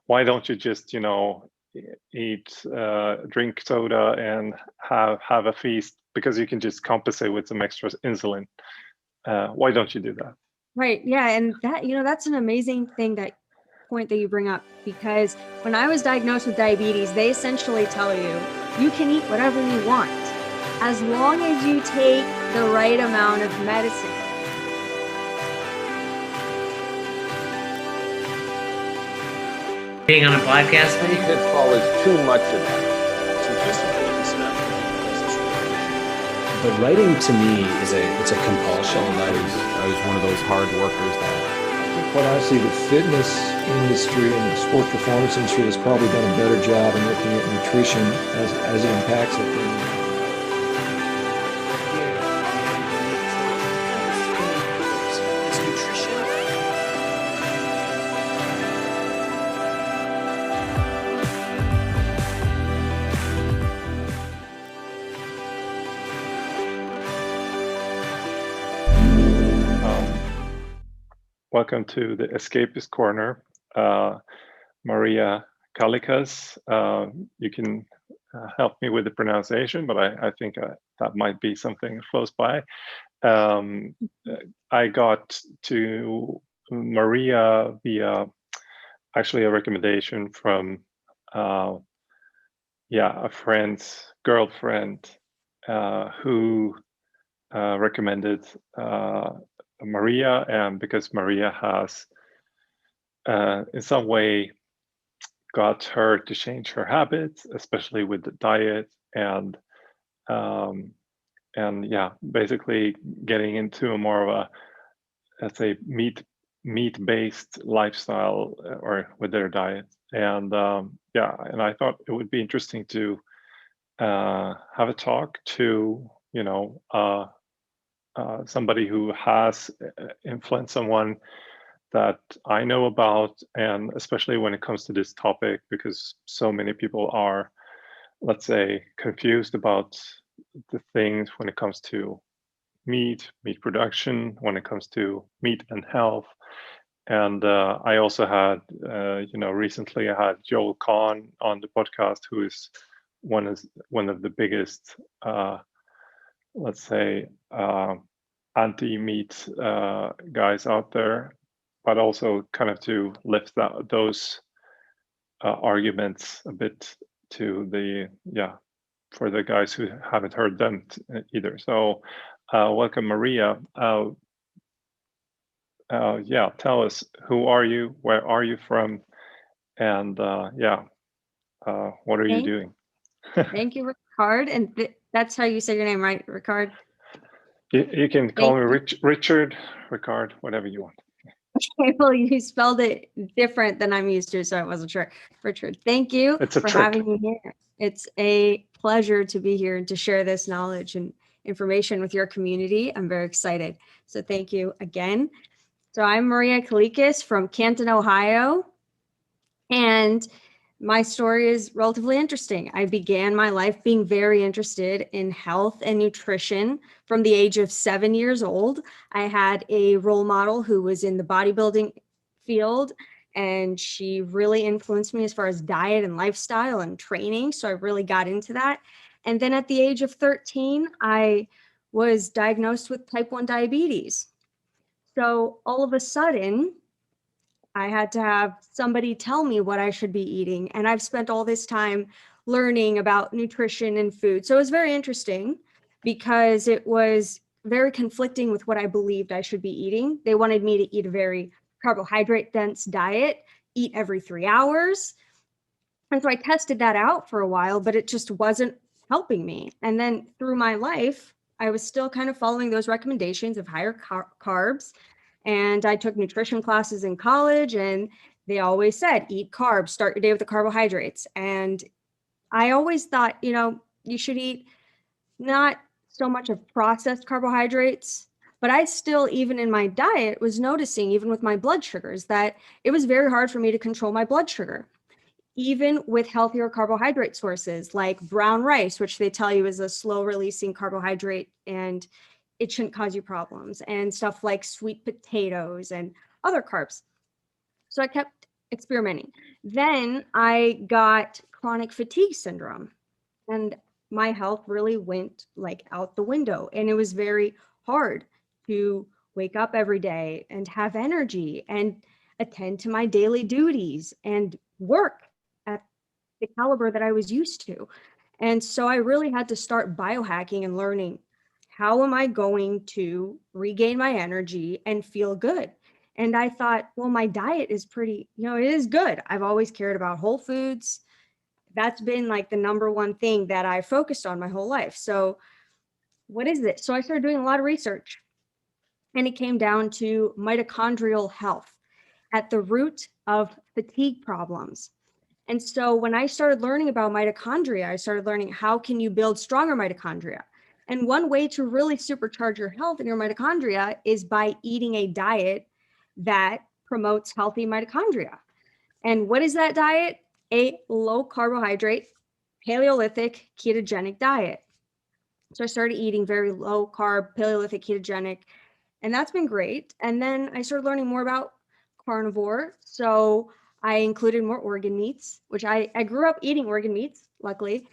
why don't you just, eat, drink soda and have a feast, because you can just compensate with some extra insulin. Why don't you do that? Right. Yeah. And that, that's an amazing point that you bring up, because when I was diagnosed with diabetes, they essentially tell you can eat whatever you want as long as you take the right amount of medicine. Being on a podcast, The pitfall is too much of that. The writing to me is it's a compulsion. I was one of those hard workers that. I think quite honestly, the fitness industry and the sports performance industry has probably done a better job in looking at nutrition as it impacts it than Welcome to the Escapist Corner. Maria Kalikas, you can help me with the pronunciation, but I think that might be something close by. I got to Maria via actually a recommendation from a friend's girlfriend who recommended Maria, and because Maria has in some way got her to change her habits, especially with the diet, and basically getting into a more of a, let's say, meat-based lifestyle or with their diet. And and I thought it would be interesting to have a talk to somebody who has influenced someone that I know about, and especially when it comes to this topic, because so many people are, let's say, confused about the things when it comes to meat production, when it comes to meat and health. And I also had, recently I had Joel Kahn on the podcast, who is one of the biggest, let's say, anti-meat guys out there, but also kind of to lift those arguments a bit to for the guys who haven't heard them either. So welcome, Maria. Tell us, who are you, where are you from, and what are you doing? Thank you, Ricard. And that's how you say your name, right, Ricard? You can call me Richard, Ricard, whatever you want. Okay, well, you spelled it different than I'm used to, so I wasn't sure. Richard, thank you for having me here. It's a pleasure to be here and to share this knowledge and information with your community. I'm very excited. So thank you again. So I'm Maria Kalikas from Canton, Ohio, and my story is relatively interesting. I began my life being very interested in health and nutrition from the age of 7 years old. I had a role model who was in the bodybuilding field, and she really influenced me as far as diet and lifestyle and training. So I really got into that. And then at the age of 13, I was diagnosed with type 1 diabetes. So all of a sudden, I had to have somebody tell me what I should be eating. And I've spent all this time learning about nutrition and food. So it was very interesting because it was very conflicting with what I believed I should be eating. They wanted me to eat a very carbohydrate dense diet, eat every 3 hours. And so I tested that out for a while, but it just wasn't helping me. And then through my life, I was still kind of following those recommendations of higher carbs. And I took nutrition classes in college, and they always said, eat carbs, start your day with the carbohydrates. And I always thought, you should eat not so much of processed carbohydrates, but I still, even in my diet, was noticing, even with my blood sugars, that it was very hard for me to control my blood sugar, even with healthier carbohydrate sources like brown rice, which they tell you is a slow releasing carbohydrate and it shouldn't cause you problems, and stuff like sweet potatoes and other carbs. So I kept experimenting. Then I got chronic fatigue syndrome, and my health really went like out the window. And it was very hard to wake up every day and have energy and attend to my daily duties and work at the caliber that I was used to. And so I really had to start biohacking and learning, how am I going to regain my energy and feel good? And I thought, well, my diet is pretty, it is good. I've always cared about whole foods. That's been like the number one thing that I focused on my whole life. So what is it? So I started doing a lot of research, and it came down to mitochondrial health at the root of fatigue problems. And so when I started learning about mitochondria, I started learning, how can you build stronger mitochondria? And one way to really supercharge your health and your mitochondria is by eating a diet that promotes healthy mitochondria. And what is that diet? A low carbohydrate, Paleolithic ketogenic diet. So I started eating very low carb, Paleolithic ketogenic, and that's been great. And then I started learning more about carnivore. So I included more organ meats, which I grew up eating organ meats, luckily.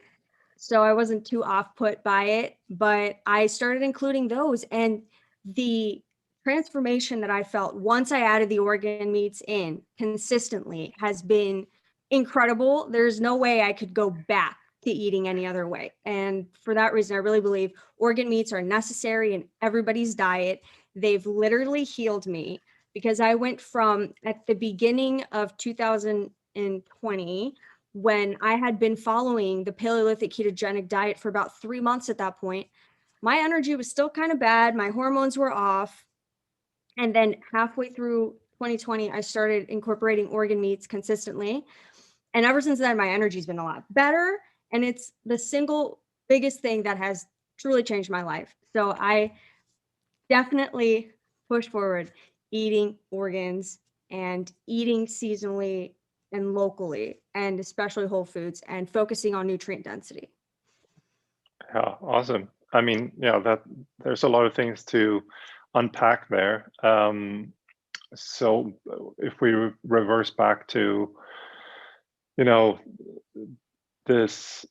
So I wasn't too off put by it, but I started including those. And the transformation that I felt once I added the organ meats in consistently has been incredible. There's no way I could go back to eating any other way. And for that reason, I really believe organ meats are necessary in everybody's diet. They've literally healed me, because I went from, at the beginning of 2020, when I had been following the Paleolithic ketogenic diet for about 3 months at that point, my energy was still kind of bad. My hormones were off. And then halfway through 2020, I started incorporating organ meats consistently. And ever since then, my energy's been a lot better. And it's the single biggest thing that has truly changed my life. So I definitely push forward eating organs and eating seasonally and locally, and especially whole foods, and focusing on nutrient density. Yeah, awesome. I mean, yeah, that there's a lot of things to unpack there. So if we reverse back to, this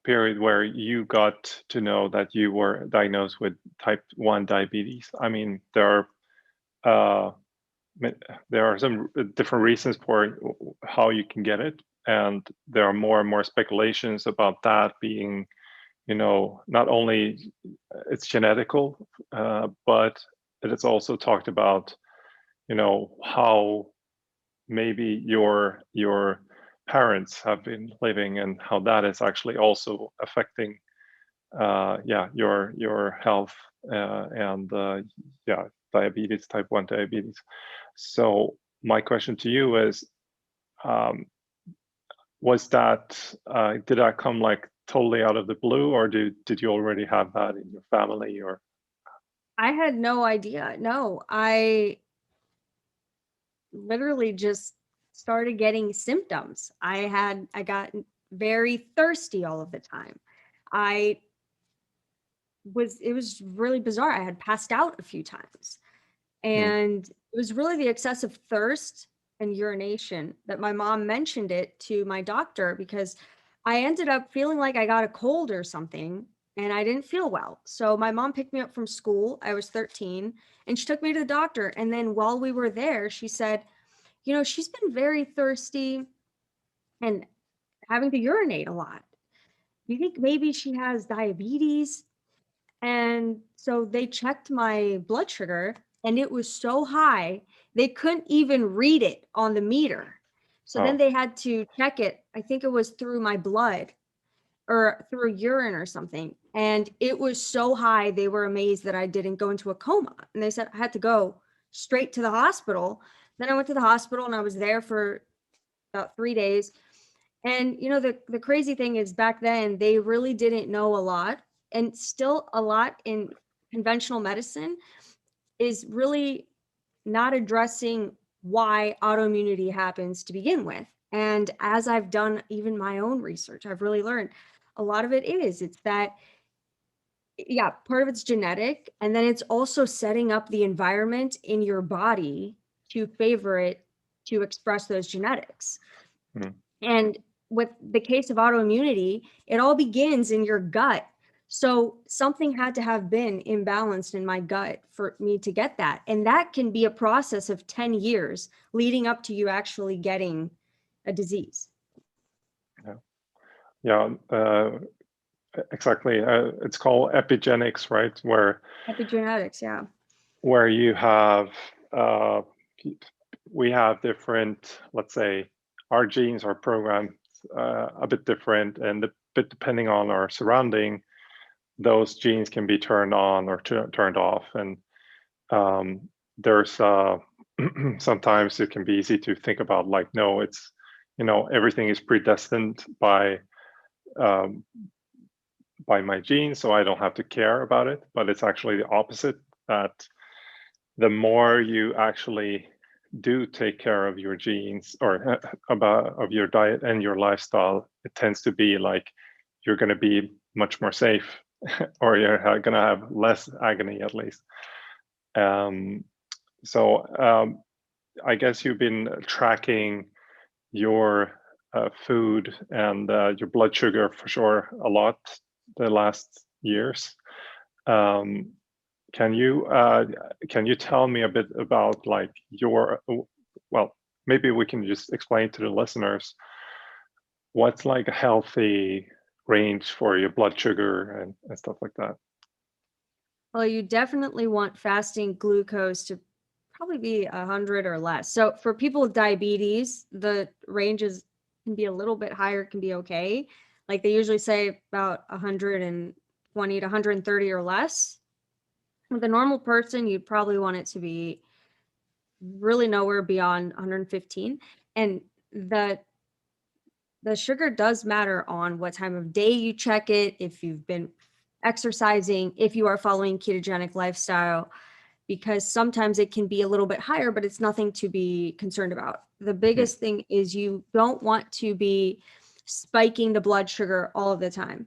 period where you got to know that you were diagnosed with type 1 diabetes. I mean, there are some different reasons for how you can get it, and there are more and more speculations about that being, not only it's genetical, but it is also talked about, how maybe your parents have been living, and how that is actually also affecting your health, and diabetes, type 1 diabetes. So my question to you is, was that did that come like totally out of the blue, or did you already have that in your family? Or I had no idea. No, I literally just started getting symptoms. I got very thirsty all of the time. It was really bizarre. I had passed out a few times, and it was really the excessive thirst and urination that my mom mentioned it to my doctor, because I ended up feeling like I got a cold or something, and I didn't feel well. So my mom picked me up from school. I was 13, and she took me to the doctor. And then while we were there, she said, she's been very thirsty and having to urinate a lot. Do you think maybe she has diabetes? And so they checked my blood sugar, and it was so high, they couldn't even read it on the meter. So then they had to check it. I think it was through my blood or through urine or something. And it was so high, they were amazed that I didn't go into a coma. And they said I had to go straight to the hospital. Then I went to the hospital, and I was there for about 3 days. And, the crazy thing is, back then, they really didn't know a lot. And still a lot in conventional medicine is really not addressing why autoimmunity happens to begin with. And as I've done even my own research, I've really learned a lot of it's that, part of it's genetic. And then it's also setting up the environment in your body to favor it to express those genetics. And with the case of autoimmunity, it all begins in your gut. So something had to have been imbalanced in my gut for me to get that. And that can be a process of 10 years leading up to you actually getting a disease. Yeah, exactly. It's called epigenetics, right? Epigenetics, yeah. Where you have, we have different, let's say, our genes are programmed a bit different, and a bit depending on our surrounding, those genes can be turned on or turned off. And there's sometimes it can be easy to think about like, no, it's, everything is predestined by my genes, so I don't have to care about it. But it's actually the opposite, that the more you actually do take care of your genes or of your diet and your lifestyle, it tends to be like you're going to be much more safe or you're going to have less agony, at least. So I guess you've been tracking your food and your blood sugar for sure a lot the last years. Can you tell me a bit about like well, maybe we can just explain to the listeners what's like a healthy range for your blood sugar and stuff like that? Well, you definitely want fasting glucose to probably be 100 or less. So for people with diabetes, the ranges can be a little bit higher, can be okay. Like they usually say about 120 to 130 or less. With a normal person, you'd probably want it to be really nowhere beyond 115. And the sugar does matter on what time of day you check it, if you've been exercising, if you are following ketogenic lifestyle, because sometimes it can be a little bit higher, but it's nothing to be concerned about. The biggest thing is you don't want to be spiking the blood sugar all of the time,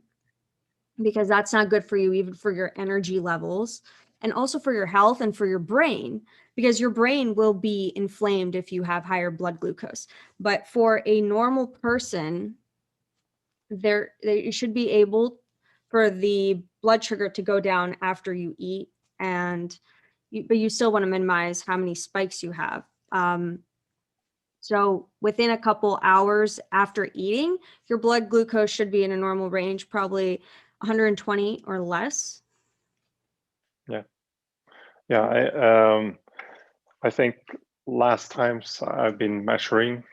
because that's not good for you, even for your energy levels and also for your health and for your brain, because your brain will be inflamed if you have higher blood glucose. But for a normal person, you should be able for the blood sugar to go down after you eat, but you still want to minimize how many spikes you have. So within a couple hours after eating, your blood glucose should be in a normal range, probably 120 or less. Yeah. I think last times I've been measuring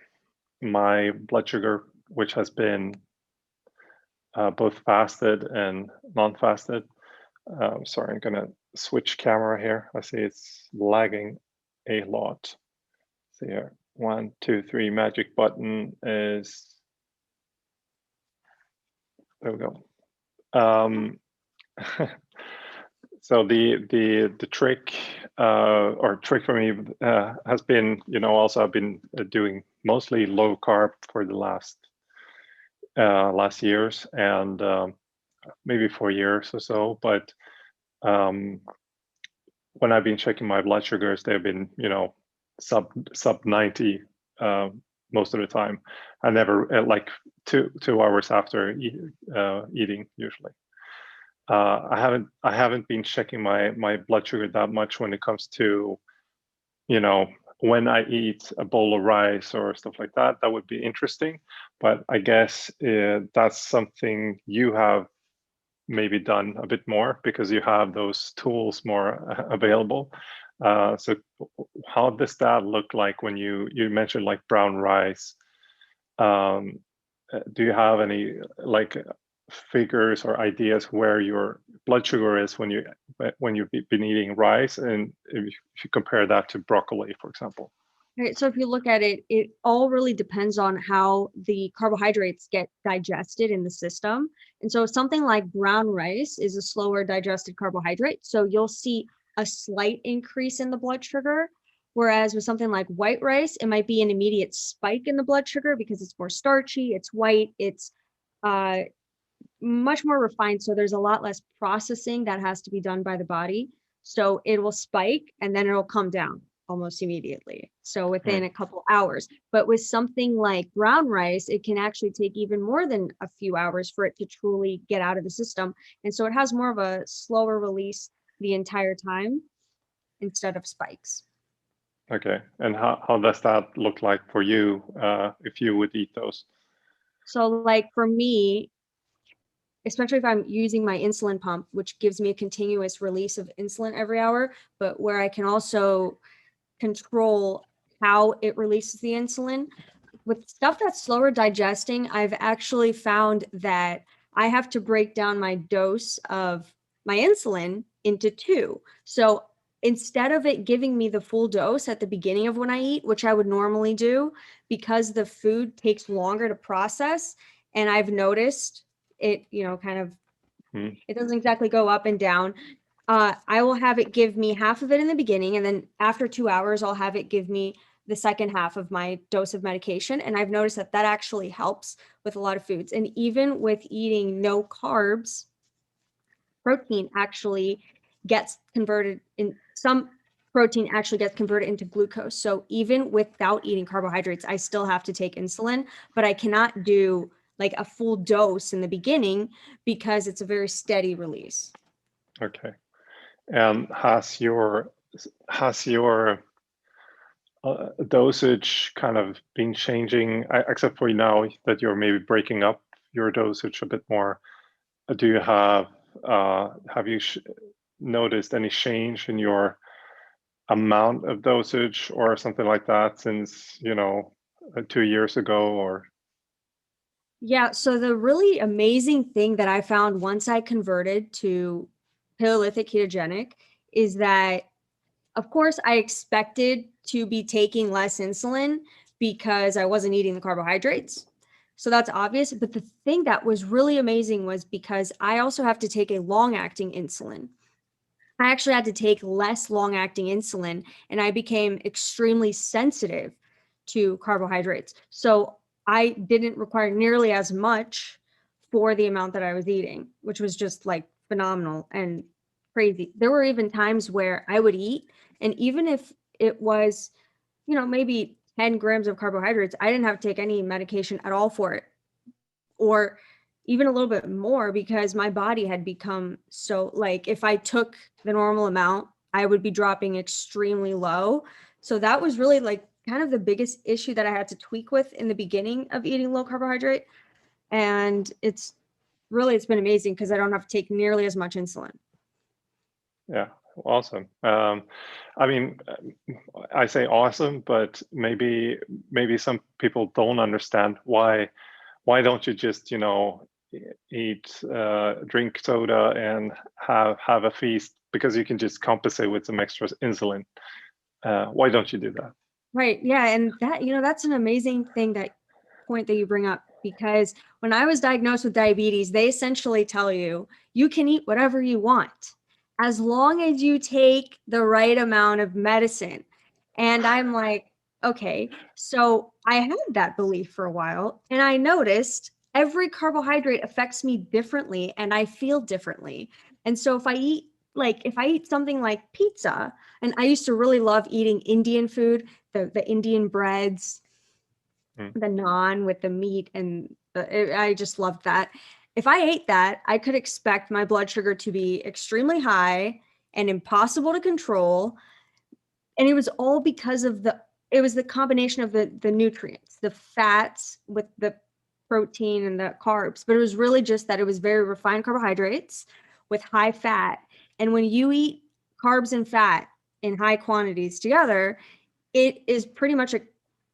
my blood sugar, which has been both fasted and non-fasted. Sorry, I'm gonna switch camera here. I see it's lagging a lot. See here, 1, 2, 3, magic button is, there we go. So the trick for me has been, also I've been doing mostly low carb for the last years and maybe 4 years or so. But when I've been checking my blood sugars, they've been, sub 90 most of the time. I never like 2 hours after eating usually. I haven't been checking my blood sugar that much when it comes to, when I eat a bowl of rice or stuff like that. That would be interesting. But I guess that's something you have maybe done a bit more because you have those tools more available. So how does that look like when you mentioned like brown rice? Do you have any like figures or ideas where your blood sugar is when you've been eating rice, and if you compare that to broccoli, for example? Right. So if you look at it, it all really depends on how the carbohydrates get digested in the system. And so something like brown rice is a slower digested carbohydrate. So you'll see a slight increase in the blood sugar. Whereas with something like white rice, it might be an immediate spike in the blood sugar because it's more starchy, it's white, it's much more refined. So there's a lot less processing that has to be done by the body. So it will spike and then it'll come down. almost immediately. So within a couple hours. But with something like brown rice, it can actually take even more than a few hours for it to truly get out of the system. And so it has more of a slower release the entire time instead of spikes. Okay. And how does that look like for you if you would eat those? So like for me, especially if I'm using my insulin pump, which gives me a continuous release of insulin every hour, but where I can also control how it releases the insulin. With stuff that's slower digesting, I've actually found that I have to break down my dose of my insulin into 2. So instead of it giving me the full dose at the beginning of when I eat, which I would normally do, because the food takes longer to process, and I've noticed it, kind of, it doesn't exactly go up and down. I will have it give me half of it in the beginning, and then after 2 hours, I'll have it give me the second half of my dose of medication. And I've noticed that actually helps with a lot of foods. And even with eating no carbs, protein actually gets converted in some protein actually gets converted into glucose. So even without eating carbohydrates, I still have to take insulin, but I cannot do like a full dose in the beginning because it's a very steady release. Okay. And has your dosage kind of been changing, except for now that you're maybe breaking up your dosage a bit more? Do you have you noticed any change in your amount of dosage or something like that since 2 years ago? Or yeah, so the really amazing thing that I found once I converted to Paleolithic ketogenic is that, of course, I expected to be taking less insulin because I wasn't eating the carbohydrates. So that's obvious. But the thing that was really amazing was because I also have to take a long-acting insulin. I actually had to take less long-acting insulin, and I became extremely sensitive to carbohydrates. So I didn't require nearly as much for the amount that I was eating, which was just like phenomenal and crazy. There were even times where I would eat, and even if it was, maybe 10 grams of carbohydrates, I didn't have to take any medication at all for it, or even a little bit more, because my body had become so, like, if I took the normal amount, I would be dropping extremely low. So that was really like kind of the biggest issue that I had to tweak with in the beginning of eating low carbohydrate. And it's been amazing because I don't have to take nearly as much insulin. Yeah, awesome. I mean, I say awesome, but maybe some people don't understand why don't you just eat drink soda and have a feast, because you can just compensate with some extra insulin. Why don't you do that? Right. Yeah. And that, that's an amazing point that you bring up, because when I was diagnosed with diabetes, they essentially tell you can eat whatever you want as long as you take the right amount of medicine. And I'm like, okay. So I had that belief for a while, and I noticed every carbohydrate affects me differently and I feel differently. And so if I eat something like pizza, and I used to really love eating Indian food, the Indian breads, the naan with the meat, and I just loved that. If I ate that, I could expect my blood sugar to be extremely high and impossible to control. And it was all because of it was the combination of the nutrients, the fats with the protein and the carbs. But it was really just that it was very refined carbohydrates with high fat. And when you eat carbs and fat in high quantities together, it is pretty much a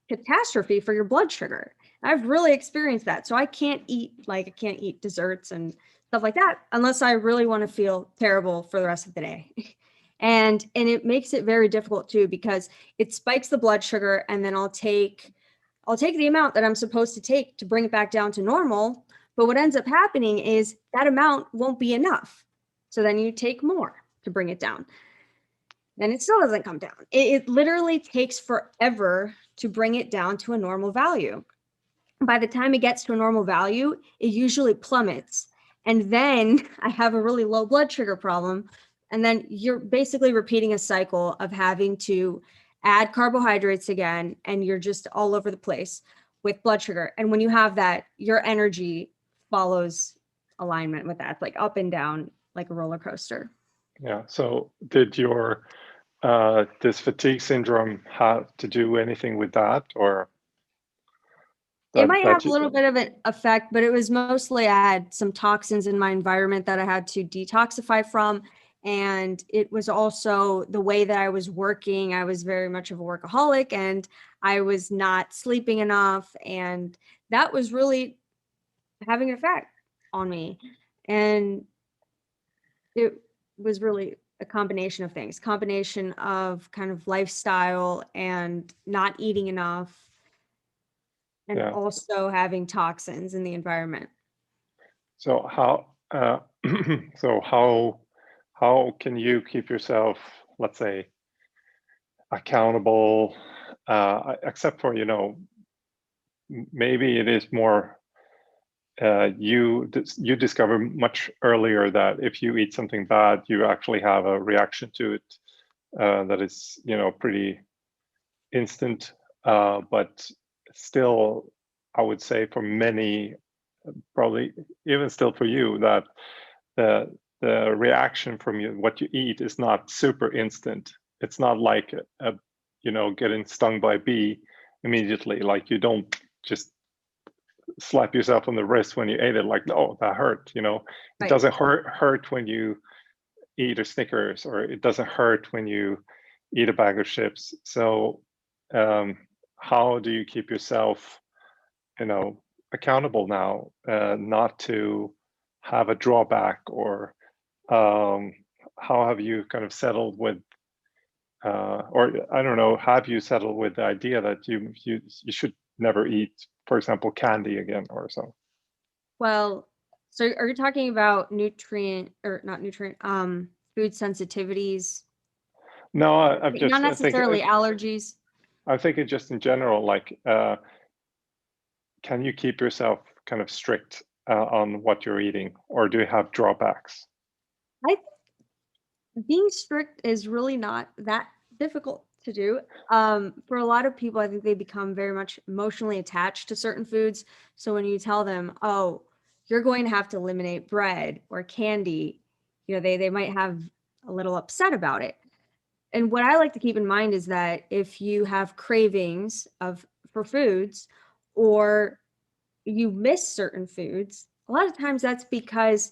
catastrophe for your blood sugar. I've really experienced that. So I can't eat desserts and stuff like that unless I really want to feel terrible for the rest of the day. And it makes it very difficult too, because it spikes the blood sugar, and then I'll take the amount that I'm supposed to take to bring it back down to normal. But what ends up happening is that amount won't be enough. So then you take more to bring it down. Then it still doesn't come down. It literally takes forever to bring it down to a normal value. By the time it gets to a normal value, it usually plummets. And then I have a really low blood sugar problem. And then you're basically repeating a cycle of having to add carbohydrates again, and you're just all over the place with blood sugar. And when you have that, your energy follows alignment with that. It's like up and down, like a roller coaster. Yeah. So did your this fatigue syndrome have to do anything with that, or? It might have a little bit of an effect, but it was mostly I had some toxins in my environment that I had to detoxify from. And it was also the way that I was working. I was very much of a workaholic, and I was not sleeping enough. And that was really having an effect on me. And it was really a combination of things, combination of kind of lifestyle and not eating enough, and also having toxins in the environment. So how how can you keep yourself, let's say, accountable, except for, you know, maybe it is more you discover much earlier that if you eat something bad, you actually have a reaction to it that is, you know, pretty instant, but still, I would say for many, probably even still for you, that the reaction from what you eat is not super instant. It's not like you know, getting stung by a bee immediately. Like, you don't just slap yourself on the wrist when you ate it, like, oh, that hurt. You know, it doesn't hurt when you eat a Snickers, or it doesn't hurt when you eat a bag of chips. So how do you keep yourself, you know, accountable now, not to have a drawback, or how have you kind of settled with, or I don't know, have you settled with the idea that you should never eat, for example, candy again or so? Well, so are you talking about nutrient, or not nutrient, food sensitivities? No, I'm just not necessarily allergies. I think it just in general, like, can you keep yourself kind of strict on what you're eating, or do you have drawbacks? I think being strict is really not that difficult to do. For a lot of people, I think they become very much emotionally attached to certain foods. So when you tell them, oh, you're going to have to eliminate bread or candy, you know, they might have a little upset about it. And what I like to keep in mind is that if you have cravings for foods, or you miss certain foods, a lot of times that's because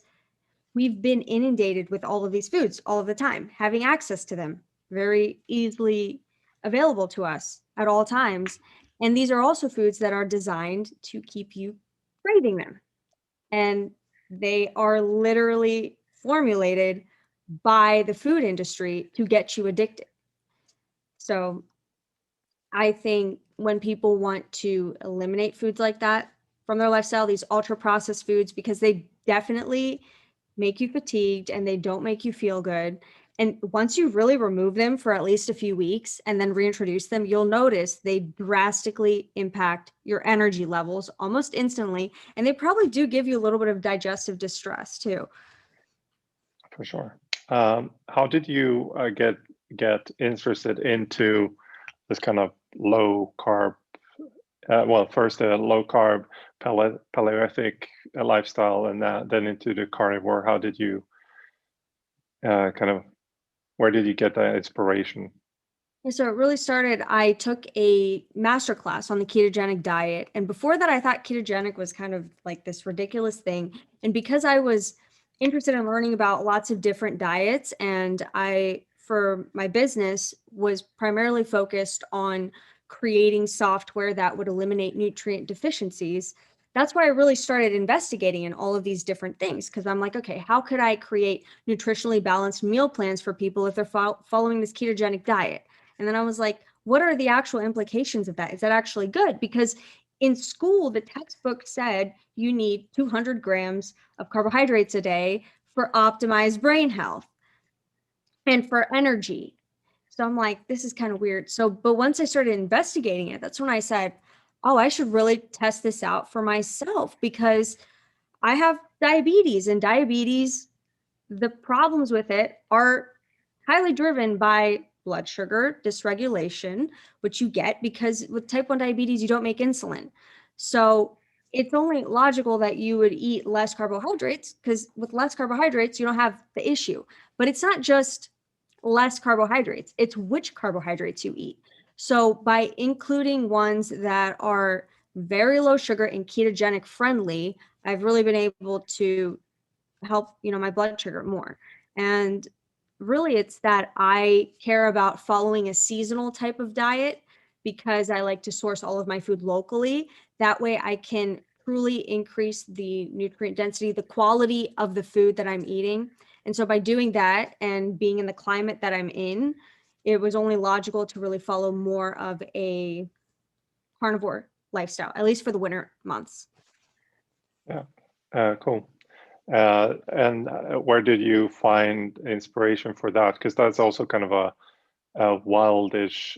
we've been inundated with all of these foods all of the time, having access to them very easily available to us at all times. And these are also foods that are designed to keep you craving them. And they are literally formulated by the food industry to get you addicted. So I think when people want to eliminate foods like that from their lifestyle, these ultra processed foods, because they definitely make you fatigued and they don't make you feel good. And once you really remove them for at least a few weeks and then reintroduce them, you'll notice they drastically impact your energy levels almost instantly. And they probably do give you a little bit of digestive distress too. For sure. How did you get interested into this kind of low carb, well, first a low carb paleolithic lifestyle, and then into the carnivore? How did you where did you get that inspiration? So it really started, I took a master class on the ketogenic diet. And before that, I thought ketogenic was kind of like this ridiculous thing. And because I was interested in learning about lots of different diets, and I, for my business, was primarily focused on creating software that would eliminate nutrient deficiencies, that's why I really started investigating in all of these different things. Because I'm like, okay, how could I create nutritionally balanced meal plans for people if they're following this ketogenic diet? And then I was like, what are the actual implications of that? Is that actually good? Because in school, the textbook said you need 200 grams of carbohydrates a day for optimized brain health and for energy. So I'm like, this is kind of weird. So, but once I started investigating it, that's when I said, oh, I should really test this out for myself, because I have diabetes, and diabetes, the problems with it are highly driven by blood sugar dysregulation, which you get because with type 1 diabetes, you don't make insulin. So it's only logical that you would eat less carbohydrates, because with less carbohydrates, you don't have the issue. But it's not just less carbohydrates, it's which carbohydrates you eat. So by including ones that are very low sugar and ketogenic friendly, I've really been able to help, my blood sugar more. And really it's that I care about following a seasonal type of diet because I like to source all of my food locally. That way I can truly increase the nutrient density, the quality of the food that I'm eating. And so by doing that and being in the climate that I'm in, it was only logical to really follow more of a carnivore lifestyle, at least for the winter months. Yeah, cool. And where did you find inspiration for that? Because that's also kind of a wildish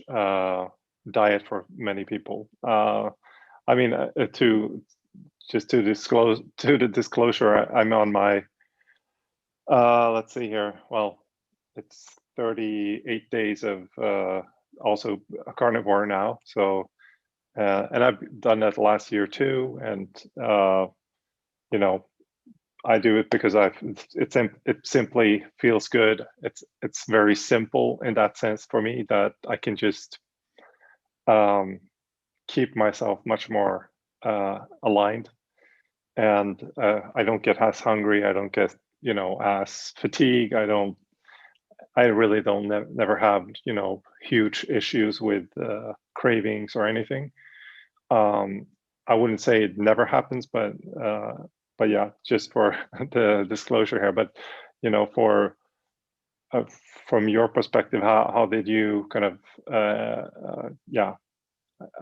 diet for many people. I mean, to disclose to the disclosure, I'm on my let's see here. Well, it's 38 days of also a carnivore now. So, and I've done that last year too. And I do it because it simply feels good. It's very simple in that sense for me that I can just keep myself much more aligned, and I don't get as hungry. I don't get as fatigued. I really don't never have huge issues with cravings or anything. I wouldn't say it never happens, but yeah, just for the disclosure here. But for from your perspective, how did you kind of yeah,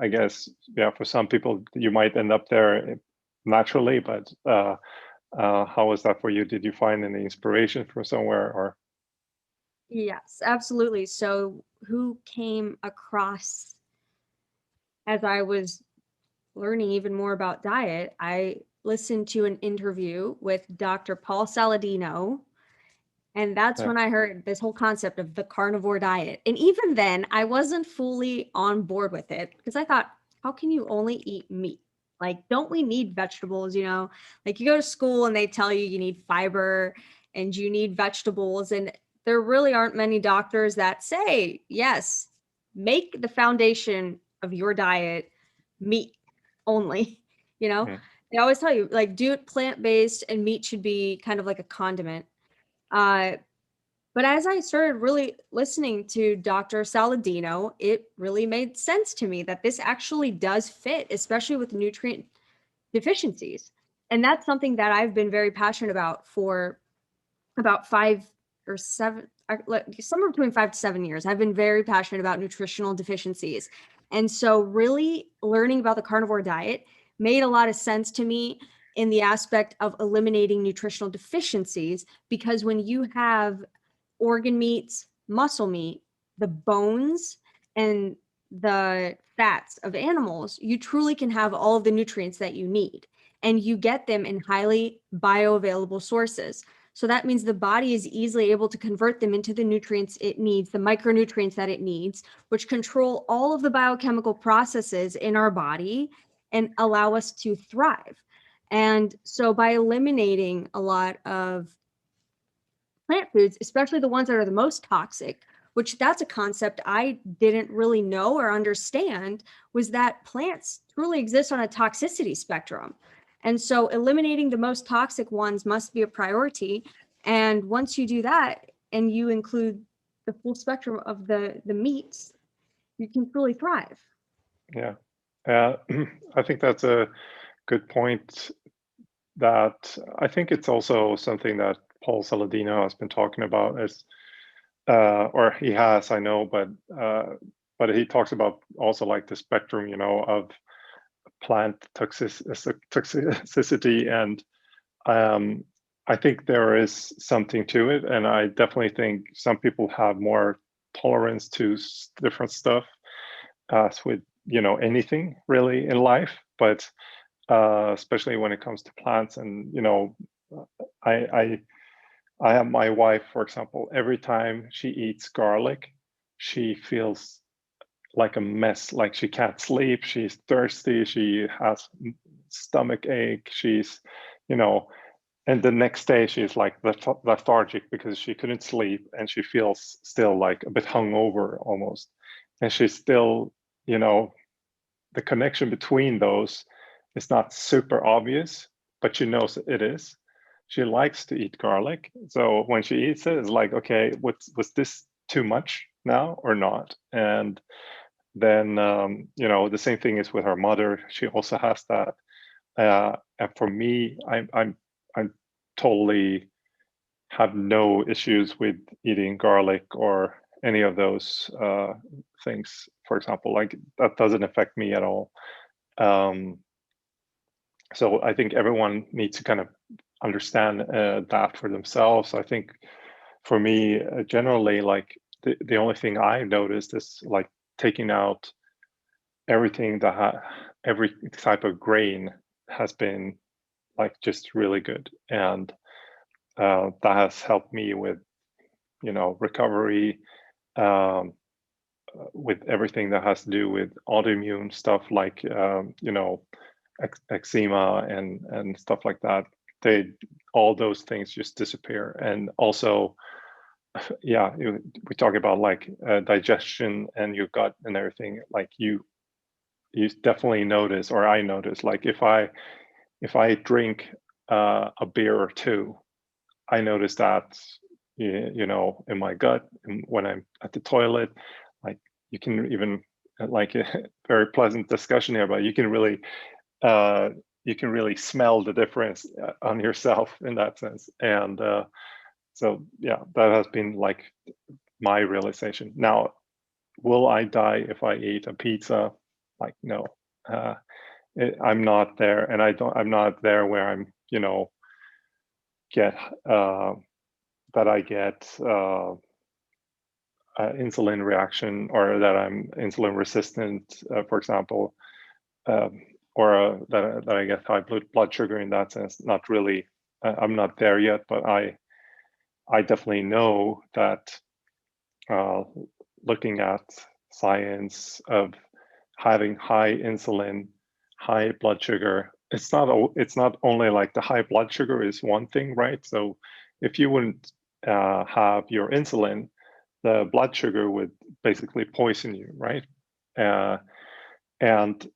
I guess for some people you might end up there naturally, but how was that for you? Did you find any inspiration from somewhere or? Yes, absolutely. So who came across, as I was learning even more about diet, I listened to an interview with Dr. Paul Saladino. And that's when I heard this whole concept of the carnivore diet. And even then, I wasn't fully on board with it because I thought, how can you only eat meat? Like, don't we need vegetables? Like you go to school and they tell you you need fiber and you need vegetables. And there really aren't many doctors that say, yes, make the foundation of your diet meat only. They always tell you, like, do it plant-based and meat should be kind of like a condiment. But as I started really listening to Dr. Saladino, it really made sense to me that this actually does fit, especially with nutrient deficiencies. And that's something that I've been very passionate about for about 5 or 7, somewhere between 5 to 7 years. I've been very passionate about nutritional deficiencies. And so really learning about the carnivore diet made a lot of sense to me in the aspect of eliminating nutritional deficiencies, because when you have organ meats, muscle meat, the bones, and the fats of animals, you truly can have all of the nutrients that you need. And you get them in highly bioavailable sources. So that means the body is easily able to convert them into the nutrients it needs, the micronutrients that it needs, which control all of the biochemical processes in our body and allow us to thrive. And so by eliminating a lot of plant foods, especially the ones that are the most toxic, which that's a concept I didn't really know or understand, was that plants truly exist on a toxicity spectrum. And so eliminating the most toxic ones must be a priority. And once you do that and you include the full spectrum of the meats, you can truly thrive. Yeah, I think that's a good point. That I think it's also something that Paul Saladino has been talking about, is or he has, I know, but he talks about also like the spectrum, of plant toxicity, and I think there is something to it, and I definitely think some people have more tolerance to different stuff, as with anything really in life, but especially when it comes to plants. And I have my wife, for example, every time she eats garlic, she feels like a mess, like she can't sleep, she's thirsty, she has stomach ache, she's, you know, and the next day she's like lethargic because she couldn't sleep, and she feels still like a bit hungover almost. And she's still, you know, the connection between those is not super obvious, but she knows it is. She likes to eat garlic. So when she eats it, it's like, okay, was this too much now or not? And then, you know, the same thing is with her mother. She also has that. And for me, I'm totally have no issues with eating garlic or any of those things. For example, like that doesn't affect me at all. So I think everyone needs to kind of understand that for themselves. I think for me, generally, like the only thing I noticed is like taking out everything that every type of grain has been like just really good, and that has helped me with, you know, recovery, with everything that has to do with autoimmune stuff, like you know, eczema and stuff like that. All those things just disappear. And also, yeah, we talk about like digestion and your gut and everything. Like you definitely notice, or I notice, like if I drink a beer or two, I notice that, you know, in my gut, and when I'm at the toilet, like you can even, like a very pleasant discussion here, but you can really smell the difference on yourself in that sense. And so yeah, that has been like my realization. Now, will I die if I eat a pizza? Like, no, I'm not there, and I'm not there where I'm, you know, get that I get insulin reaction, or that I'm insulin resistant, for example, or that I get high blood sugar in that sense. Not really. I'm not there yet, but I definitely know that looking at science of having high insulin, high blood sugar, it's not only like the high blood sugar is one thing, right? So if you wouldn't have your insulin, the blood sugar would basically poison you, right? And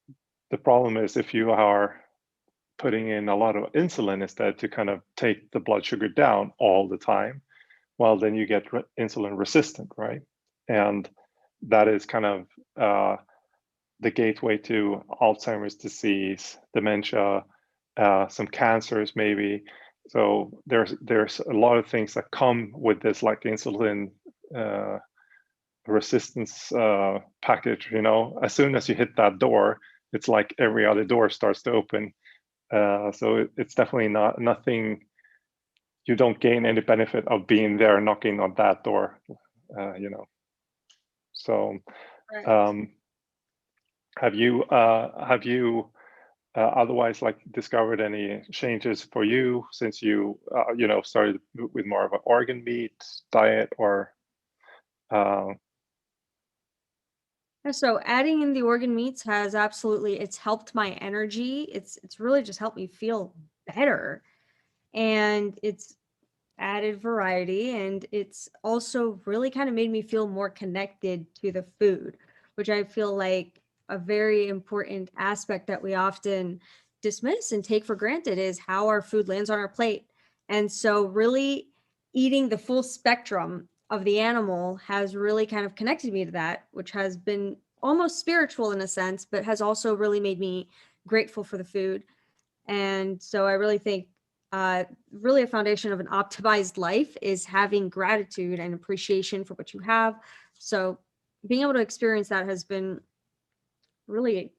the problem is, if you are putting in a lot of insulin instead to kind of take the blood sugar down all the time, well, then you get insulin resistant, right? And that is kind of the gateway to Alzheimer's disease, dementia, some cancers maybe. So there's a lot of things that come with this, like insulin resistance package. You know, as soon as you hit that door, it's like every other door starts to open. So it's definitely nothing. You don't gain any benefit of being there knocking on that door. You know. So. Right. Have you otherwise like discovered any changes for you since you you know, started with more of an organ meat diet, or So adding in the organ meats has absolutely, it's helped my energy. It's really just helped me feel better, and it's added variety, and it's also really kind of made me feel more connected to the food, which I feel like a very important aspect that we often dismiss and take for granted is how our food lands on our plate. And so really eating the full spectrum of the animal has really kind of connected me to that, which has been almost spiritual in a sense, but has also really made me grateful for the food. And so I really think really a foundation of an optimized life is having gratitude and appreciation for what you have. So being able to experience that has been really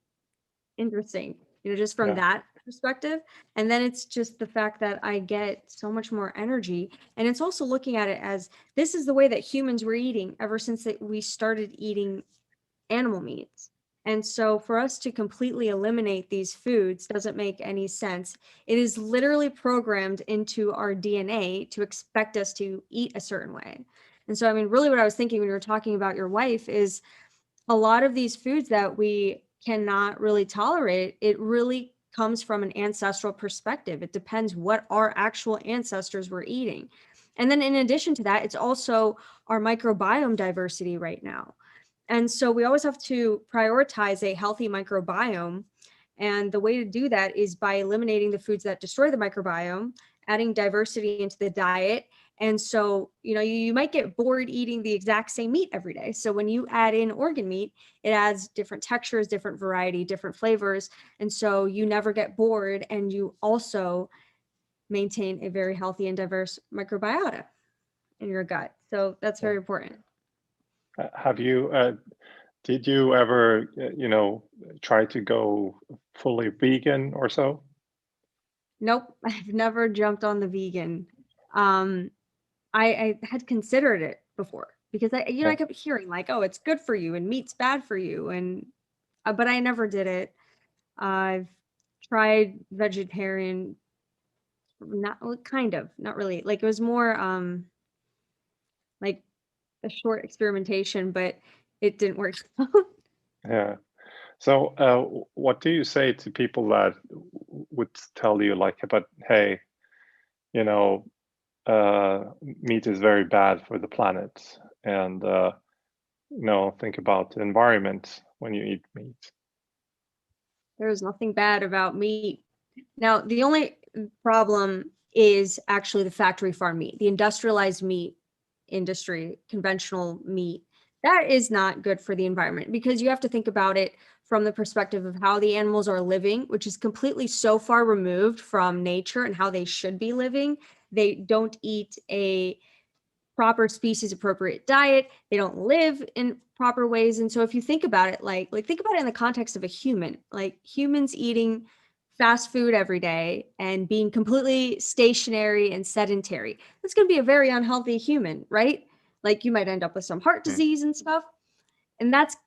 interesting, you know, just from that perspective. And then it's just the fact that I get so much more energy. And it's also looking at it as this is the way that humans were eating ever since we started eating animal meats. And so for us to completely eliminate these foods doesn't make any sense. It is literally programmed into our DNA to expect us to eat a certain way. And so, I mean, really what I was thinking when you were talking about your wife is a lot of these foods that we cannot really tolerate, it really comes from an ancestral perspective. It depends what our actual ancestors were eating. And then in addition to that, it's also our microbiome diversity right now. And so we always have to prioritize a healthy microbiome. And the way to do that is by eliminating the foods that destroy the microbiome, adding diversity into the diet. And so, you might get bored eating the exact same meat every day. So when you add in organ meat, it adds different textures, different variety, different flavors. And so you never get bored, and you also maintain a very healthy and diverse microbiota in your gut. So that's very important. Did you ever, try to go fully vegan or so? Nope, I've never jumped on the vegan. I had considered it before because I kept hearing like, oh, it's good for you and meat's bad for you. And, but I never did it. I've tried vegetarian, not really. Like it was more, like a short experimentation, but it didn't work. Yeah. So what do you say to people that would tell you like, but hey, meat is very bad for the planet, and think about the environment when you eat meat? There's nothing bad about meat. Now, the only problem is actually the factory farm meat, the industrialized meat industry, conventional meat. That is not good for the environment, because you have to think about it from the perspective of how the animals are living, which is completely so far removed from nature and how they should be living. They don't eat a proper species appropriate diet. They don't live in proper ways. And so if you think about it, like think about it in the context of a human, like humans eating fast food every day and being completely stationary and sedentary, that's going to be a very unhealthy human, right? Like you might end up with some heart disease and stuff. And that's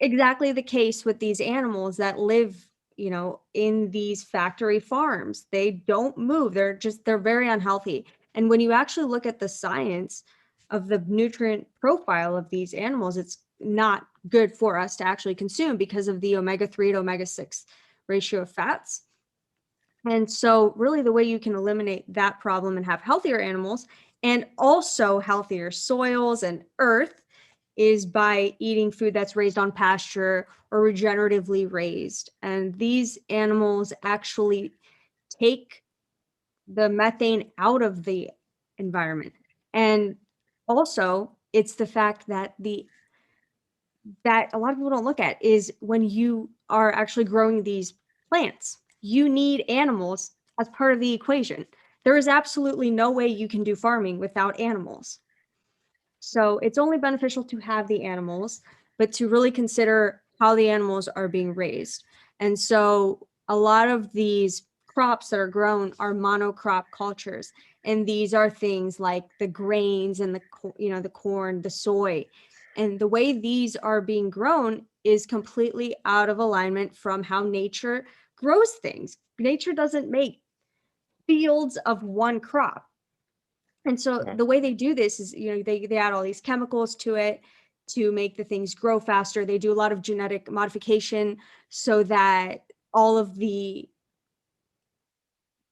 exactly the case with these animals that live, in these factory farms. They don't move. They're very unhealthy. And when you actually look at the science of the nutrient profile of these animals, it's not good for us to actually consume because of the omega-3 to omega-6 ratio of fats. And so really the way you can eliminate that problem and have healthier animals and also healthier soils and earth is by eating food that's raised on pasture or regeneratively raised. And these animals actually take the methane out of the environment. And also it's the fact that that a lot of people don't look at is when you are actually growing these plants, you need animals as part of the equation. There is absolutely no way you can do farming without animals. So it's only beneficial to have the animals, but to really consider how the animals are being raised. And so a lot of these crops that are grown are monocrop cultures. And these are things like the grains and the corn, the soy. And the way these are being grown is completely out of alignment from how nature grows things. Nature doesn't make fields of one crop. And so the way they do this is, they add all these chemicals to it to make the things grow faster. They do a lot of genetic modification so that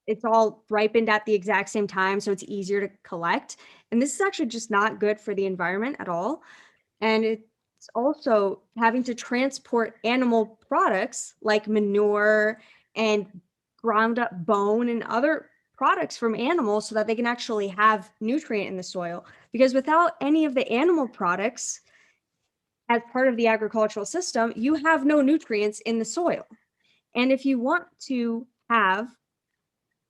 it's all ripened at the exact same time. So it's easier to collect. And this is actually just not good for the environment at all. And it's also having to transport animal products like manure and ground up bone and other products from animals so that they can actually have nutrient in the soil. Because without any of the animal products as part of the agricultural system, you have no nutrients in the soil. And if you want to have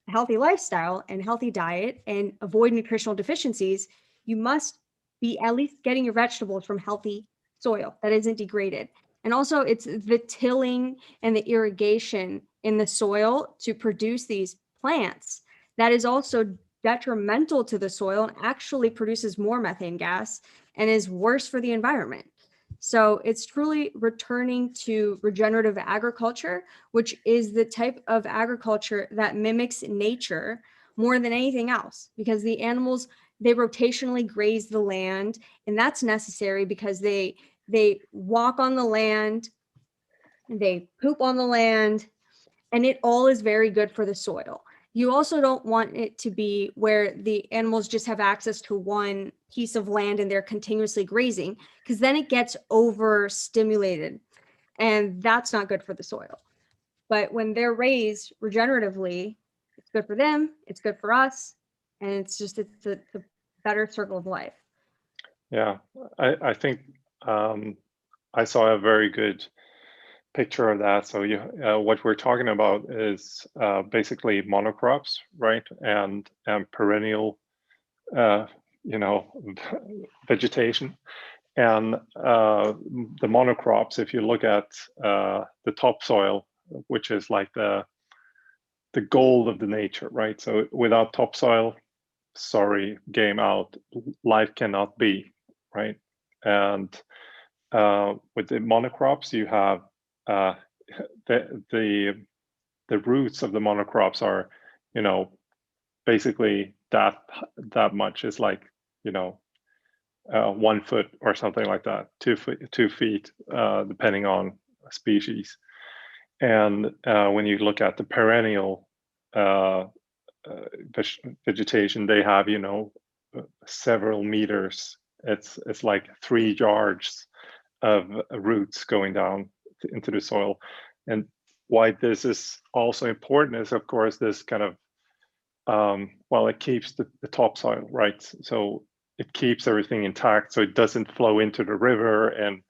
a healthy lifestyle and healthy diet and avoid nutritional deficiencies, you must be at least getting your vegetables from healthy soil that isn't degraded. And also it's the tilling and the irrigation in the soil to produce these plants that is also detrimental to the soil and actually produces more methane gas and is worse for the environment. So it's truly returning to regenerative agriculture, which is the type of agriculture that mimics nature more than anything else, because the animals they rotationally graze the land, and that's necessary because they walk on the land, they poop on the land, and it all is very good for the soil. You also don't want it to be where the animals just have access to one piece of land and they're continuously grazing, because then it gets overstimulated, and that's not good for the soil. But when they're raised regeneratively, it's good for them, it's good for us, and it's a better circle of life. Yeah, I think I saw a very good picture of that. So what we're talking about is basically monocrops, right? And perennial, vegetation. And the monocrops, if you look at the topsoil, which is like the gold of the nature, right? So without topsoil, sorry, game out, life cannot be, right? And with the monocrops, you have the roots of the monocrops are, basically that much is like, 1 foot or something like that, 2 feet, depending on species. And when you look at the perennial vegetation, they have, several meters. It's like 3 yards of roots going down into the soil. And why this is also important is, of course, this kind of it keeps the topsoil, right? So it keeps everything intact, so it doesn't flow into the river, and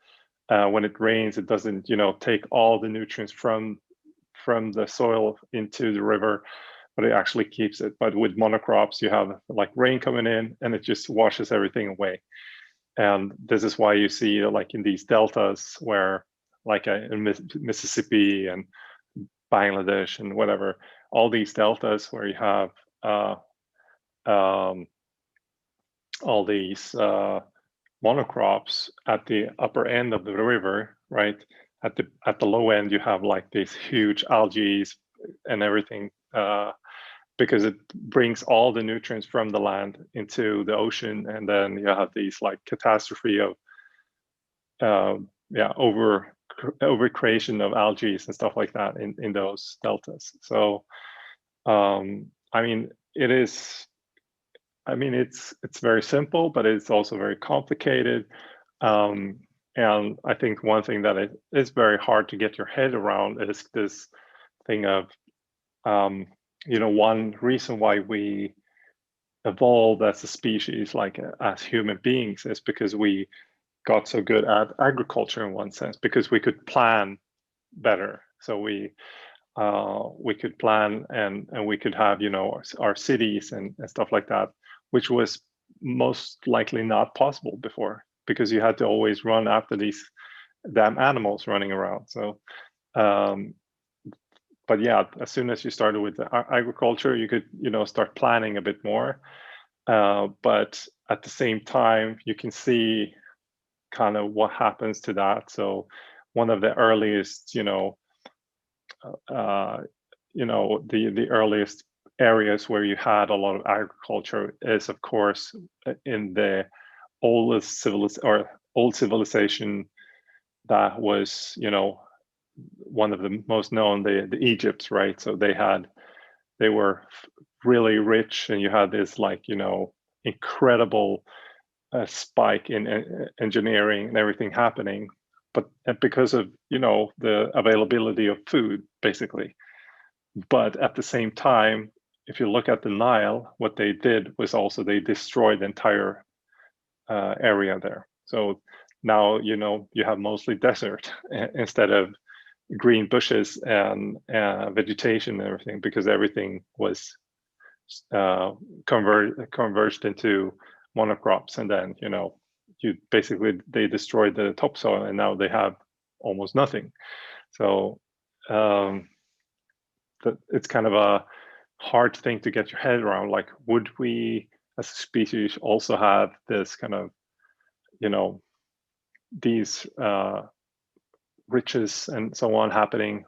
when it rains, it doesn't, take all the nutrients from the soil into the river, but it actually keeps it. But with monocrops, you have like rain coming in, and it just washes everything away. And this is why you see, like in these deltas, where like in Mississippi and Bangladesh and whatever, all these deltas where you have all these monocrops at the upper end of the river, right? At the low end, you have like these huge algae and everything, because it brings all the nutrients from the land into the ocean, and then you have these like catastrophe of over creation of algae and stuff like that in those deltas. So it's very simple, but it's also very complicated. And I think one thing that it is very hard to get your head around is this thing of, one reason why we evolved as a species, like as human beings, is because we got so good at agriculture in one sense, because we could plan better. So we could plan and we could have, our cities and stuff like that, which was most likely not possible before, because you had to always run after these damn animals running around. So, but yeah, as soon as you started with the agriculture, you could, start planning a bit more. But at the same time, you can see kind of what happens to that. So one of the earliest, the earliest areas where you had a lot of agriculture is, of course, in the old civilization that was, one of the most known, the Egypt, right? So they were really rich, and you had this like, incredible spike in engineering and everything happening, but because of, the availability of food, basically. But at the same time, if you look at the Nile, what they did was also they destroyed the entire area there. So now, you have mostly desert instead of green bushes and vegetation and everything, because everything was converged into monocrops. And then, they destroyed the topsoil, and now they have almost nothing. So it's kind of a hard thing to get your head around. Like, would we as a species also have this kind of, these riches and so on happening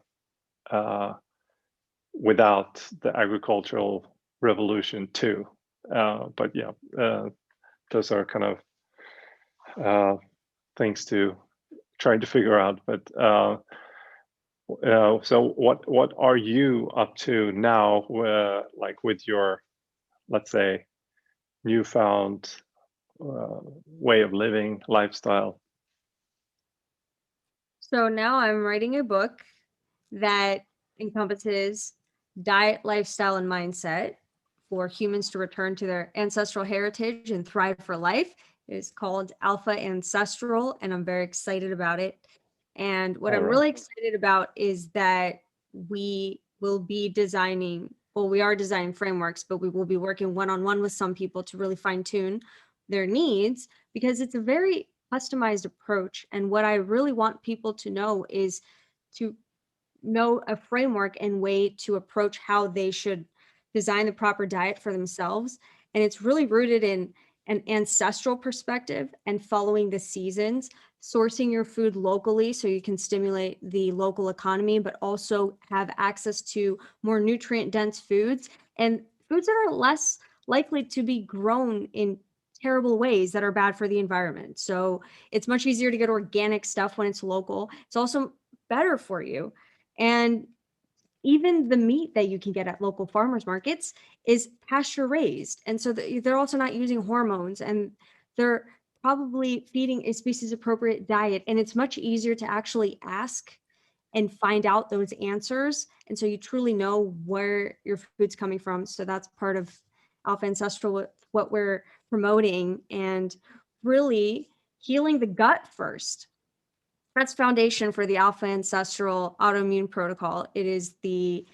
without the agricultural revolution too? but yeah, those are kind of things to try to figure out. But so what are you up to now, like with your, let's say, newfound way of living, lifestyle? So now I'm writing a book that encompasses diet, lifestyle, and mindset for humans to return to their ancestral heritage and thrive for life. It's called Alpha Ancestral, and I'm very excited about it. And what I'm really excited about is that we will be designing, well, we are designing frameworks, but we will be working one-on-one with some people to really fine-tune their needs, because it's a very customized approach. And what I really want people to know is to know a framework and way to approach how they should design the proper diet for themselves. And it's really rooted in an ancestral perspective and following the seasons, sourcing your food locally so you can stimulate the local economy, but also have access to more nutrient dense foods and foods that are less likely to be grown in terrible ways that are bad for the environment. So it's much easier to get organic stuff when it's local. It's also better for you. And even the meat that you can get at local farmers markets is pasture raised. And so they're also not using hormones, and they're probably feeding a species appropriate diet. And it's much easier to actually ask and find out those answers. And so you truly know where your food's coming from. So that's part of Alpha Ancestral, what we're promoting, and really healing the gut first. That's foundation for the Alpha Ancestral autoimmune protocol. It is the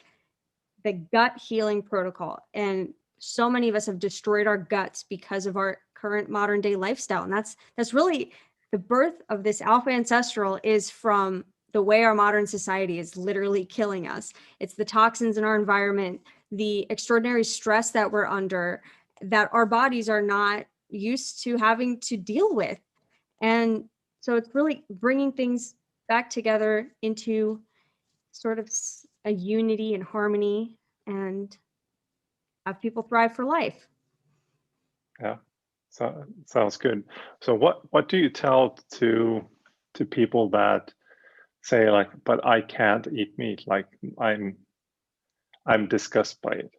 gut healing protocol. And so many of us have destroyed our guts because of our current modern day lifestyle. And that's really the birth of this Alpha Ancestral, is from the way our modern society is literally killing us. It's the toxins in our environment, the extraordinary stress that we're under, that our bodies are not used to having to deal with. And so it's really bringing things back together into sort of a unity and harmony, and have people thrive for life. Yeah, so sounds good. So what do you tell to people that say, like, but I can't eat meat, like I'm disgusted by it?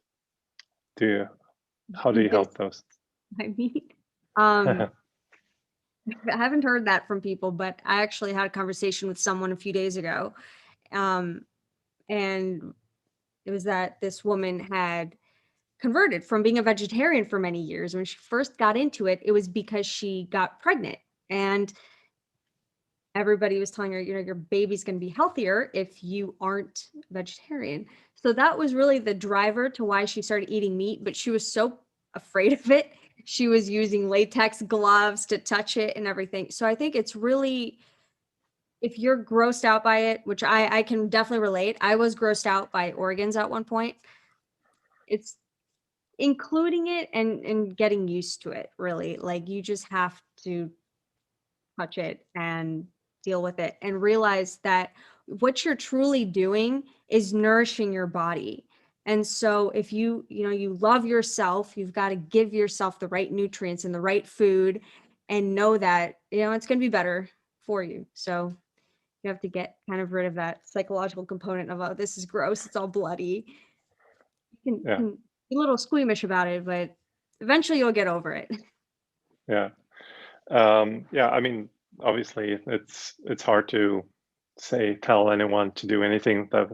How do you help those? I mean, I haven't heard that from people, but I actually had a conversation with someone a few days ago. And it was that this woman had converted from being a vegetarian for many years. When she first got into it, it was because she got pregnant, and everybody was telling her, your baby's going to be healthier if you aren't vegetarian. So that was really the driver to why she started eating meat, but she was so afraid of it. She was using latex gloves to touch it and everything. So I think it's really, if you're grossed out by it, which I can definitely relate. I was grossed out by organs at one point. It's including it and getting used to it, really. Like, you just have to touch it and deal with it and realize that what you're truly doing is nourishing your body. And so if you love yourself, you've got to give yourself the right nutrients and the right food, and know that, it's going to be better for you. So you have to get kind of rid of that psychological component of, oh, this is gross, it's all bloody. You can be a little squeamish about it, but eventually you'll get over it. Yeah. I mean, obviously it's hard to tell anyone to do anything that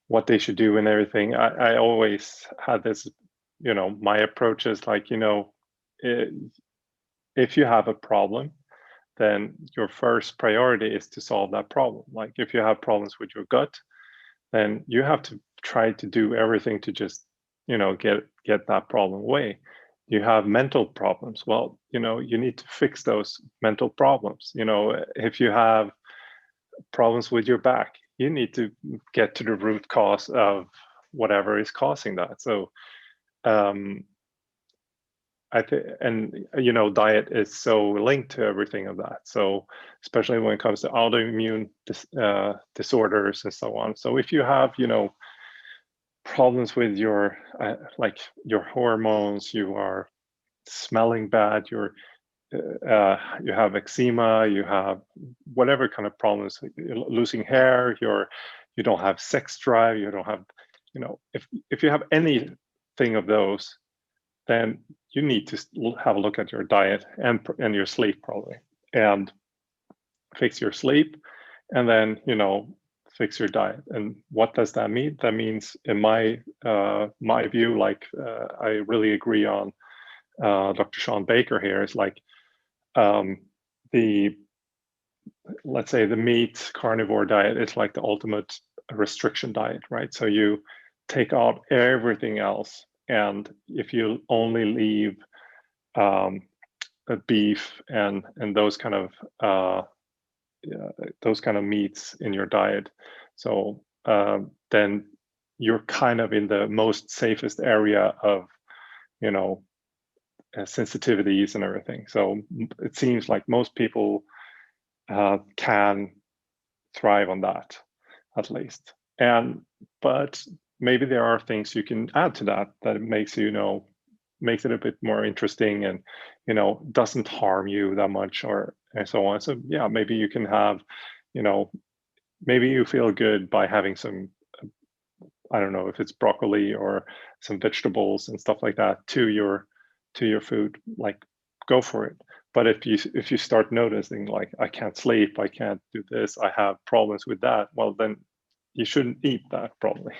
what they should do and everything. I always had this, my approach is like, if you have a problem, then your first priority is to solve that problem. Like, if you have problems with your gut, then you have to try to do everything to just, get that problem away. You have mental problems. Well, you need to fix those mental problems. If you have problems with your back, you need to get to the root cause of whatever is causing that. So I think, and diet is so linked to everything of that. So especially when it comes to autoimmune disorders and so on. So if you have, problems with your like your hormones, you are smelling bad, you have eczema, you have whatever kind of problems, losing hair, you don't have sex drive, you don't have, you know, if you have anything of those, then you need to have a look at your diet and your sleep probably, and fix your sleep, and then, you know, fix your diet. And what does that mean? That means, in my view, like I really agree on Dr. Sean Baker here, is like let's say the meat carnivore diet is like the ultimate restriction diet, right? So you take out everything else, and if you only leave beef and those kind of meats in your diet, so then you're kind of in the most safest area of, you know, sensitivities and everything. So it seems like most people can thrive on that, at least. But maybe there are things you can add to that makes makes it a bit more interesting, and, you know, doesn't harm you that much, and so on. So yeah, maybe you can have, you know, maybe you feel good by having some, I don't know if it's broccoli or some vegetables and stuff like that to your food, like go for it. But if you start noticing, like, I can't sleep, I can't do this, I have problems with that, well, then you shouldn't eat that probably.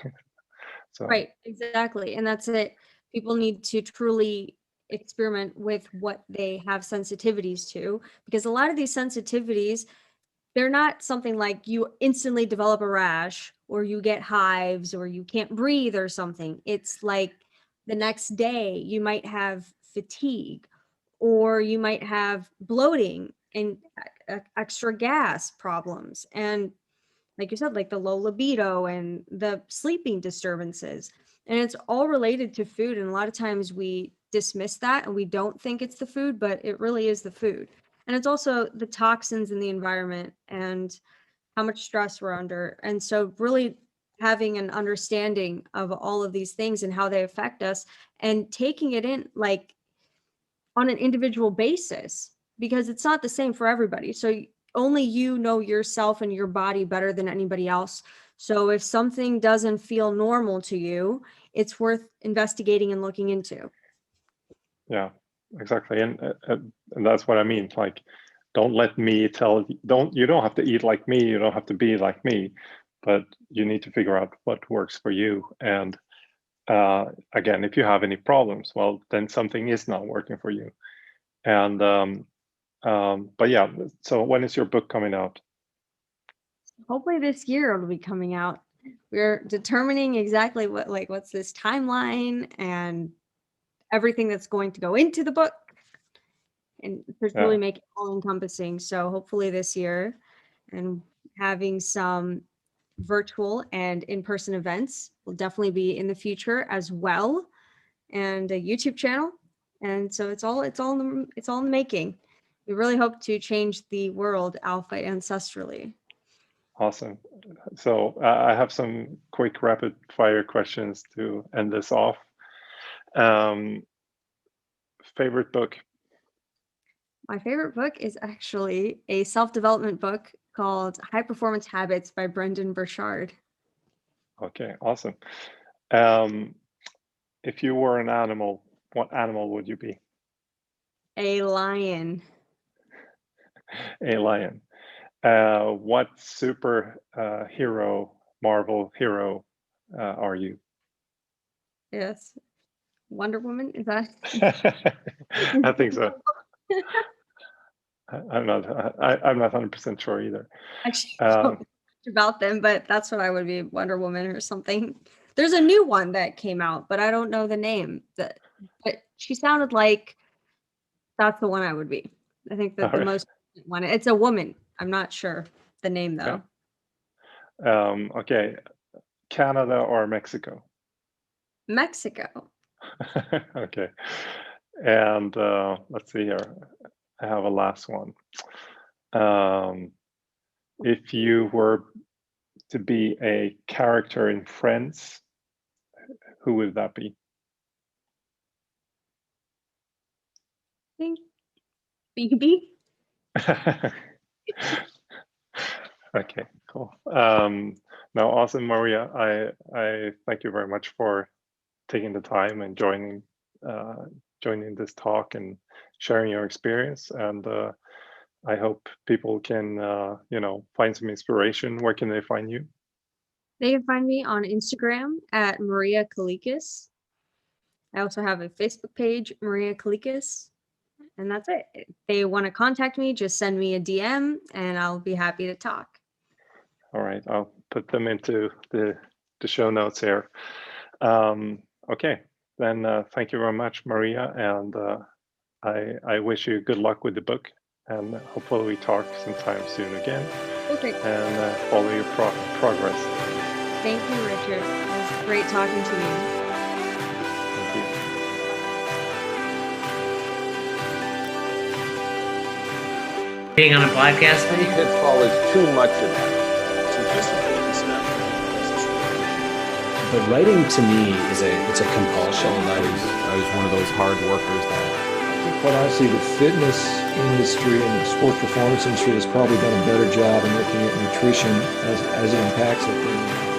So right, exactly. And that's it. People need to truly experiment with what they have sensitivities to, because a lot of these sensitivities, they're not something like you instantly develop a rash or you get hives or you can't breathe or something. It's like the next day you might have fatigue, or you might have bloating and extra gas problems. And like you said, like the low libido and the sleeping disturbances. And it's all related to food. And a lot of times we dismiss that and we don't think it's the food, but it really is the food. And it's also the toxins in the environment and how much stress we're under. And so really having an understanding of all of these things and how they affect us, and taking it in like on an individual basis, because it's not the same for everybody. So only you know yourself and your body better than anybody else. So if something doesn't feel normal to you, it's worth investigating and looking into. yeah, exactly. And that's what I mean. Like, don't let me tell you, you don't have to eat like me, you don't have to be like me, but you need to figure out what works for you. And again, if you have any problems, well, then something is not working for you. And but yeah, so when is your book coming out? Hopefully this year it'll be coming out. We're determining exactly what's this timeline and everything that's going to go into the book, and really make it all encompassing. So hopefully this year, and having some virtual and in-person events will definitely be in the future as well, and a YouTube channel. And so it's all in the making. We really hope to change the world alpha ancestrally. Awesome. So I have some quick rapid fire questions to end this off. Favorite book? My favorite book is actually a self-development book called High Performance Habits by Brendan Burchard. Okay, awesome. If you were an animal, what animal would you be? A lion. A lion. What super hero, Marvel hero are you? Yes. Wonder Woman, is that? I think so. I'm not 100% sure either. Actually, I don't know much about them, but that's what I would be, Wonder Woman or something. There's a new one that came out, but I don't know the name. But she sounded like that's the one I would be. I think that the most one. It's a woman. I'm not sure the name though. Yeah. Okay, Canada or Mexico? Mexico. Okay, and let's see here. I have a last one. If you were to be a character in Friends, who would that be? I think B. Okay, cool. No, awesome, Maria. I thank you very much for taking the time and joining this talk and sharing your experience. And I hope people can find some inspiration. Where can they find you? They can find me on Instagram at Maria Kalikas. I also have a Facebook page, Maria Kalikas. And that's it. If they want to contact me, just send me a DM and I'll be happy to talk. All right, I'll put them into the show notes here. Okay, then thank you very much, Maria, and I wish you good luck with the book, and hopefully we talk sometime soon again. Okay. And follow your progress. Thank you, Richard. It was great talking to you. Thank you. Being on a podcast, Any pitfall is too much of that. The writing to me is it's a compulsion. I was one of those hard workers that I think quite honestly, the fitness industry and the sports performance industry has probably done a better job in looking at nutrition as it impacts it than